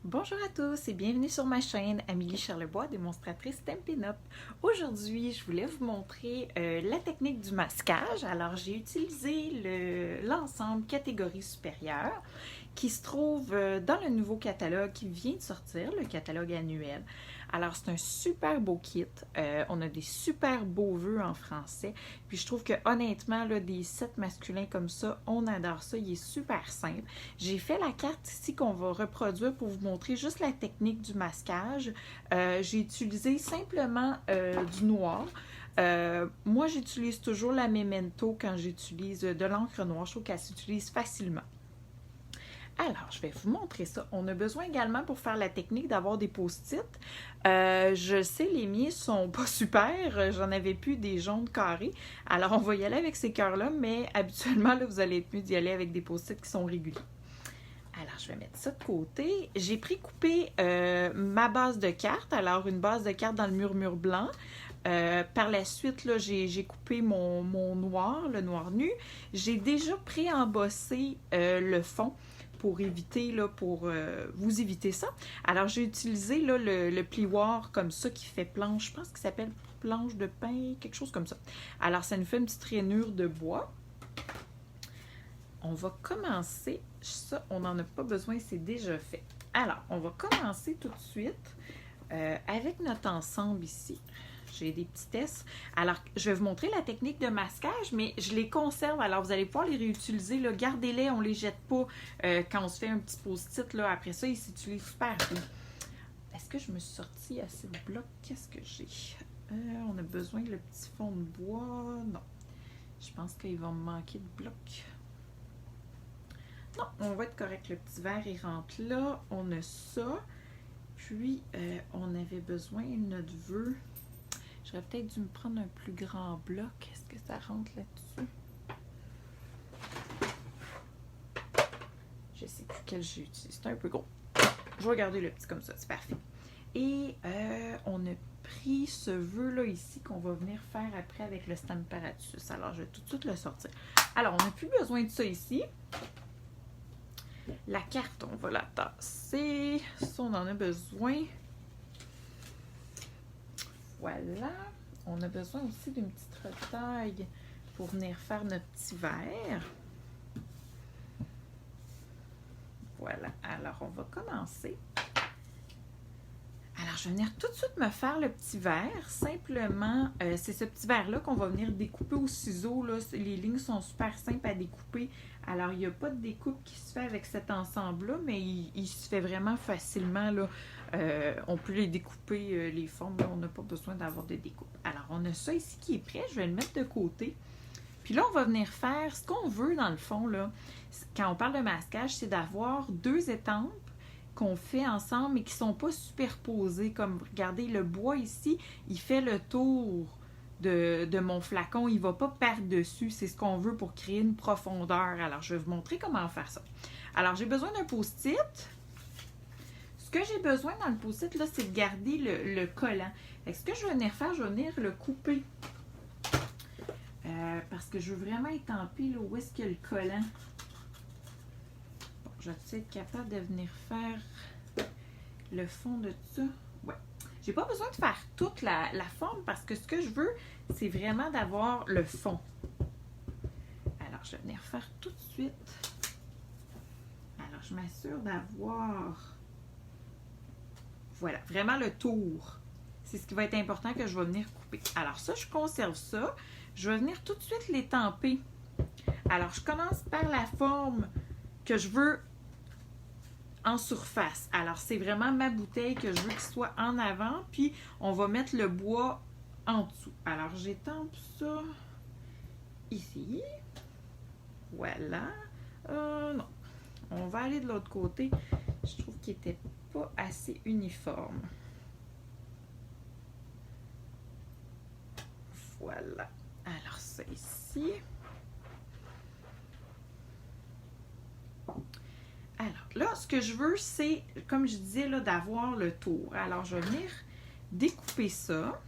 Bonjour à tous et bienvenue sur ma chaîne Amélie Charlebois, démonstratrice Stampin' Up. Aujourd'hui, je voulais vous montrer la technique du masquage. Alors, j'ai utilisé l'ensemble catégorie supérieure qui se trouve dans le nouveau catalogue qui vient de sortir, le catalogue annuel. Alors, c'est un super beau kit. On a des super beaux vœux en français. Puis, je trouve que honnêtement, là, des sets masculins comme ça, on adore ça. Il est super simple. J'ai fait la carte ici qu'on va reproduire pour vous montrer juste la technique du masquage. J'ai utilisé simplement du noir. Moi, j'utilise toujours la Memento quand j'utilise de l'encre noire. Je trouve qu'elle s'utilise facilement. Alors, je vais vous montrer ça. On a besoin également pour faire la technique d'avoir des post-it. Je sais, les miens sont pas super. J'en avais plus des jaunes carrés. Alors, on va y aller avec ces cœurs-là, mais habituellement, là, vous allez être mieux d'y aller avec des post-it qui sont réguliers. Alors, je vais mettre ça de côté. J'ai précoupé ma base de cartes. Alors, une base de cartes dans le murmure blanc. Par la suite, là, j'ai coupé mon noir, le noir nu. J'ai déjà pré-embossé le fond pour éviter, là, pour vous éviter ça. Alors, j'ai utilisé là, le plioir comme ça qui fait planche. Je pense qu'il s'appelle planche de pain, quelque chose comme ça. Alors, ça nous fait une petite rainure de bois. On va commencer, ça on n'en a pas besoin, c'est déjà fait. Alors, on va commencer tout de suite avec notre ensemble ici. J'ai des petits tests. Alors, je vais vous montrer la technique de masquage, mais je les conserve. Alors, vous allez pouvoir les réutiliser. Gardez-les, on ne les jette pas quand on se fait un petit post-it. Après ça, ils s'utilisent super bien. Est-ce que je me suis sortie assez de blocs? Qu'est-ce que j'ai? On a besoin de le petit fond de bois. Non. Je pense qu'il va me manquer de blocs. Non, on va être correct. Le petit verre, il rentre là. On a ça. Puis, on avait besoin de notre vœu. J'aurais peut-être dû me prendre un plus grand bloc. Est-ce que ça rentre là-dessus? Je sais plus quel j'ai utilisé. C'est un peu gros. Je vais garder le petit comme ça. C'est parfait. Et on a pris ce vœu-là ici qu'on va venir faire après avec le Stamparatus. Alors, je vais tout de suite le sortir. Alors, on n'a plus besoin de ça ici. La carte, on va la tasser. Ça, on en a besoin. Voilà. On a besoin aussi d'une petite retaille pour venir faire notre petit verre. Voilà. Alors, on va commencer. Alors, je vais venir tout de suite me faire le petit verre. Simplement, c'est ce petit verre-là qu'on va venir découper au ciseau. Là. Les lignes sont super simples à découper. Alors, il n'y a pas de découpe qui se fait avec cet ensemble-là, mais il se fait vraiment facilement. Là. On peut les découper, les formes. Là, on n'a pas besoin d'avoir de découpe. Alors, on a ça ici qui est prêt. Je vais le mettre de côté. Puis là, on va venir faire ce qu'on veut dans le fond. Là. Quand on parle de masquage, c'est d'avoir deux étampes qu'on fait ensemble mais qui ne sont pas superposés. Comme, regardez, le bois ici, il fait le tour de mon flacon. Il ne va pas par-dessus. C'est ce qu'on veut pour créer une profondeur. Alors, je vais vous montrer comment faire ça. Alors, j'ai besoin d'un post-it. Ce que j'ai besoin dans le post-it, là, c'est de garder le collant. Fait que ce que je vais venir faire, je vais venir le couper. Parce que je veux vraiment étamper là, où est-ce qu'il y a le collant. Je vais être capable de venir faire le fond de ça. Ouais. J'ai pas besoin de faire toute la forme parce que ce que je veux, c'est vraiment d'avoir le fond. Alors, je vais venir faire tout de suite. Alors, je m'assure d'avoir, voilà, vraiment le tour. C'est ce qui va être important que je vais venir couper. Alors, ça, je conserve ça. Je vais venir tout de suite l'étamper. Alors, je commence par la forme que je veux en surface. Alors, c'est vraiment ma bouteille que je veux qu'il soit en avant, puis on va mettre le bois en dessous. Alors, j'étampe ça ici. Voilà. Non. On va aller de l'autre côté. Je trouve qu'il n'était pas assez uniforme. Voilà. Alors, ça ici. Alors, là, ce que je veux, c'est, comme je disais, là, d'avoir le tour. Alors, je vais venir découper ça.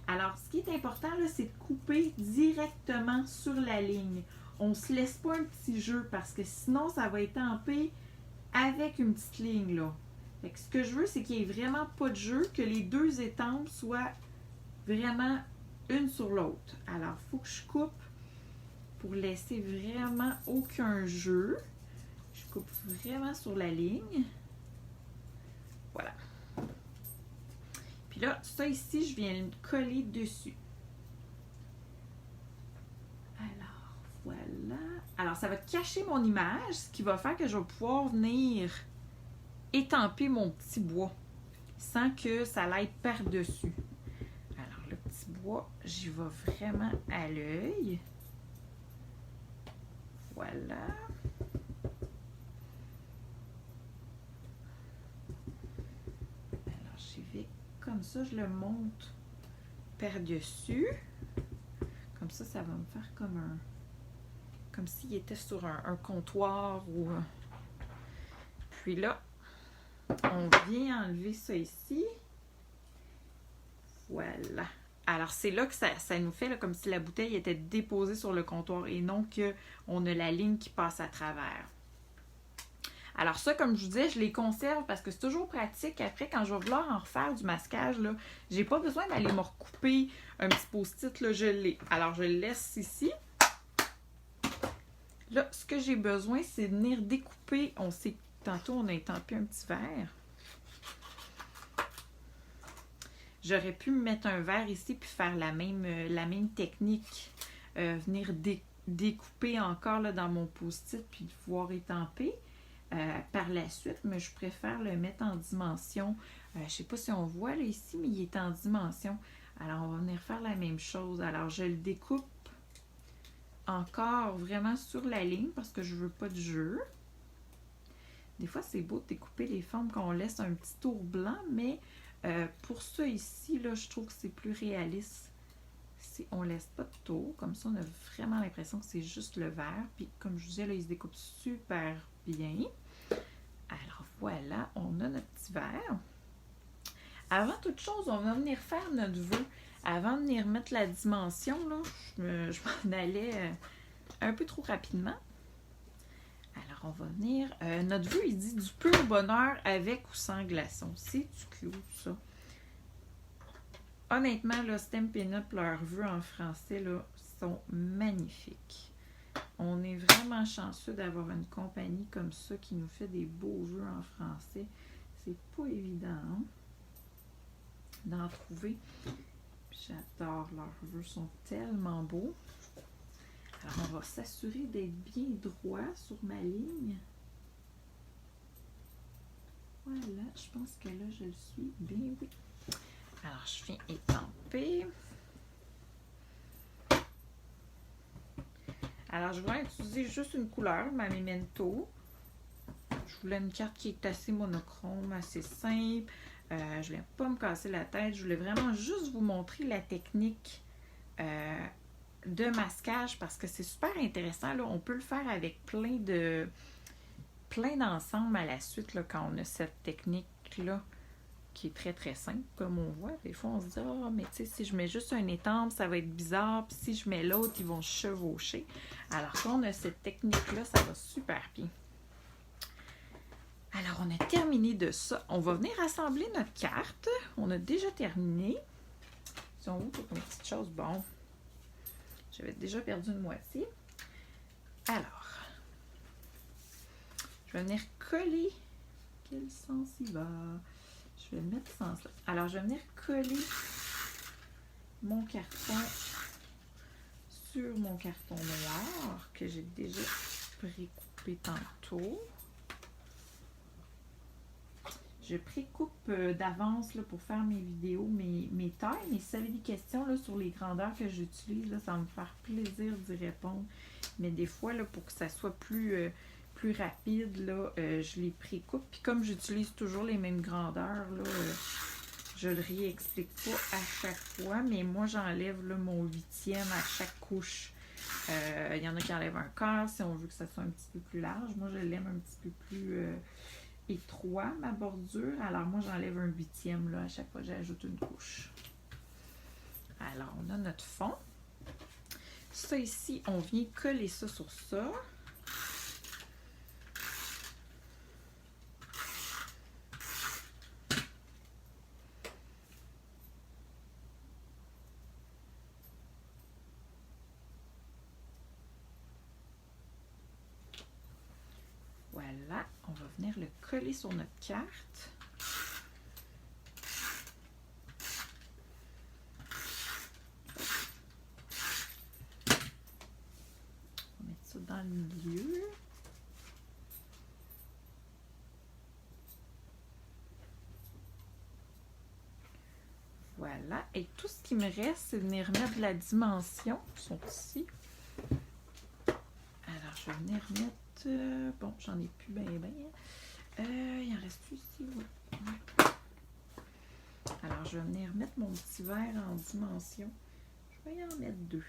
Alors, ce qui est important, là, c'est de couper directement sur la ligne. On ne se laisse pas un petit jeu parce que sinon, ça va étamper avec une petite ligne là. Fait que ce que je veux, c'est qu'il n'y ait vraiment pas de jeu, que les deux étampes soient vraiment une sur l'autre. Alors, il faut que je coupe pour laisser vraiment aucun jeu. Je coupe vraiment sur la ligne. Voilà. Puis là, ça ici, je viens le coller dessus. Alors, voilà. Alors, ça va cacher mon image, ce qui va faire que je vais pouvoir venir étamper mon petit bois sans que ça l'aille par-dessus. Alors, le petit bois, j'y vais vraiment à l'œil. Voilà. Alors, j'y vais comme ça, je le monte par-dessus. Comme ça, ça va me faire comme un... comme s'il était sur un comptoir ou... Puis là, on vient enlever ça ici. Voilà. Alors, c'est là que ça nous fait là, comme si la bouteille était déposée sur le comptoir et non qu'on a la ligne qui passe à travers. Alors ça, comme je vous disais, je les conserve parce que c'est toujours pratique. Après, quand je vais vouloir en refaire du masquage, là, j'ai pas besoin d'aller me recouper un petit post-it, là, je l'ai. Alors, je le laisse ici. Là, ce que j'ai besoin, c'est de venir découper. On sait que tantôt, on a étampé un petit verre. J'aurais pu me mettre un verre ici puis faire la même technique. Venir découper encore là, dans mon post-it puis pouvoir étamper par la suite. Mais je préfère le mettre en dimension. Je ne sais pas si on voit là ici, mais il est en dimension. Alors, on va venir faire la même chose. Alors, je le découpe encore vraiment sur la ligne parce que je ne veux pas de jeu. Des fois, c'est beau de découper les formes quand on laisse un petit tour blanc, mais pour ça ici, là, je trouve que c'est plus réaliste si on laisse pas de tour. Comme ça, on a vraiment l'impression que c'est juste le verre. Puis, comme je vous disais, là, il se découpe super bien. Alors, voilà, on a notre petit verre. Avant toute chose, on va venir faire notre vœu. Avant de venir mettre la dimension, là, je m'en allais un peu trop rapidement. Alors, on va venir... notre vœu, il dit du pur bonheur avec ou sans glaçons. C'est-tu cute, ça? Honnêtement, là, Stampin' Up, leurs vœux en français, là, sont magnifiques. On est vraiment chanceux d'avoir une compagnie comme ça qui nous fait des beaux vœux en français. C'est pas évident, hein, d'en trouver. J'adore leurs vœux, sont tellement beaux. Alors, on va s'assurer d'être bien droit sur ma ligne. Voilà, je pense que là, je le suis bien, oui. Alors, je viens étamper. Alors, je vais utiliser juste une couleur, ma Memento. Je voulais une carte qui est assez monochrome, assez simple. Je ne voulais pas me casser la tête. Je voulais vraiment juste vous montrer la technique de masquage parce que c'est super intéressant. Là. On peut le faire avec plein d'ensembles à la suite là, quand on a cette technique-là qui est très très simple comme on voit. Des fois on se dit « Ah, mais tu sais, si je mets juste un étampe, ça va être bizarre. Puis si je mets l'autre, ils vont chevaucher. » Alors quand on a cette technique-là, ça va super bien. Alors on a terminé de ça. On va venir assembler notre carte. On a déjà terminé. Si on veut pour une petite chose, bon... J'avais déjà perdu une moitié. Alors, je vais venir coller. Quel sens il va? Je vais le mettre sans ça. Alors, je vais venir coller mon carton sur mon carton noir que j'ai déjà précoupé tantôt. Je précoupe d'avance pour faire mes vidéos, mes tailles. Mais si vous avez des questions là, sur les grandeurs que j'utilise, ça va me faire plaisir d'y répondre. Mais des fois, là, pour que ça soit plus rapide, là, je les précoupe. Puis comme j'utilise toujours les mêmes grandeurs, là, je le réexplique pas à chaque fois. Mais moi, j'enlève mon 8e à chaque couche. Il y en a qui enlèvent un quart si on veut que ça soit un petit peu plus large. Moi, je l'aime un petit peu plus... étroit, ma bordure. Alors, moi, j'enlève un 8e, là, à chaque fois que j'ajoute une couche. Alors, on a notre fond. Ça, ici, on vient coller ça sur ça. venir le coller sur notre carte. On va mettre ça dans le milieu. Voilà. Et tout ce qui me reste, c'est de venir remettre de la dimension. Ils sont ici. Alors, je vais venir mettre... bon, j'en ai plus bien. Il en reste ici. Oui. Alors, je vais venir mettre mon petit verre en dimension. Je vais y en mettre 2.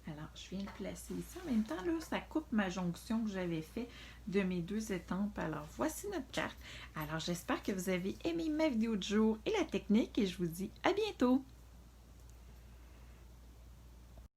Alors, je viens le placer ici. En même temps, là, ça coupe ma jonction que j'avais fait de mes 2 étampes. Alors, voici notre carte. Alors, j'espère que vous avez aimé ma vidéo du jour et la technique et je vous dis à bientôt!